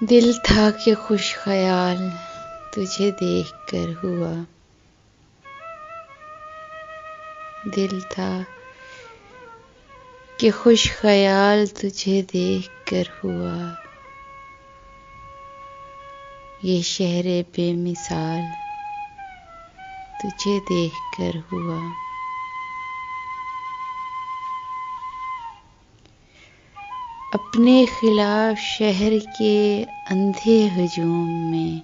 दिल था कि खुश ख्याल तुझे देख कर हुआ। दिल था कि खुश ख्याल तुझे देख कर हुआ। ये शहरे बेमिसाल तुझे देख कर हुआ। अपने खिलाफ शहर के अंधे हजूम में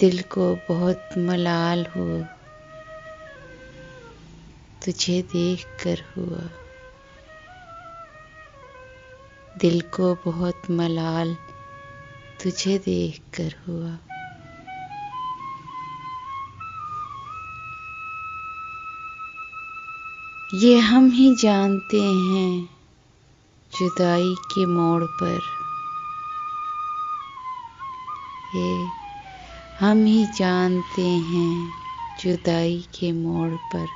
दिल को बहुत मलाल हो तुझे देख कर हुआ। दिल को बहुत मलाल तुझे देख कर हुआ। ये हम ही जानते हैं जुदाई के मोड़ पर। ये हम ही जानते हैं जुदाई के मोड़ पर।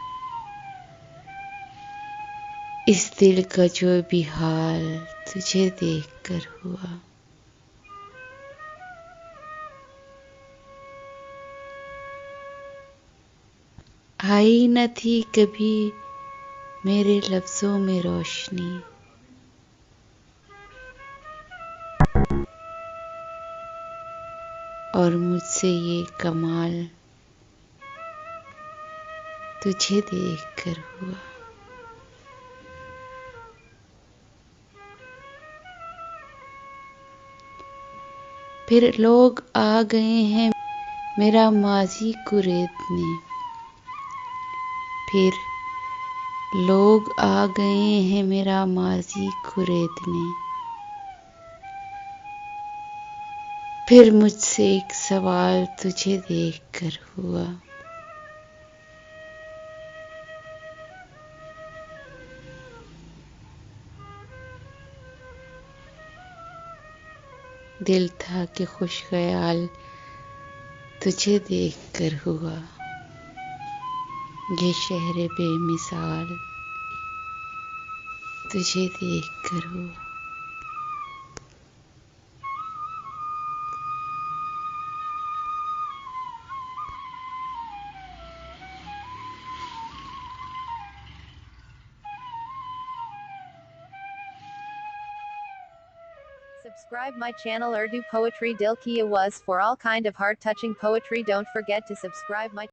इस दिल का जो भी हाल तुझे देख कर हुआ। आई न थी कभी मेरे लफ्जों में रोशनी। और मुझसे ये कमाल तुझे देख कर हुआ। फिर लोग आ गए हैं मेरा माजी कुरेदने। फिर लोग आ गए हैं मेरा माजी कुरेदने। फिर मुझसे एक सवाल तुझे देख कर हुआ। दिल था कि खुश ख्याल तुझे देख कर हुआ। ये शहर बेमिसाल तुझे देख कर हुआ। Subscribe my channel Urdu Poetry Dil Ki Awaz for all kind of heart touching poetry. Don't forget to subscribe my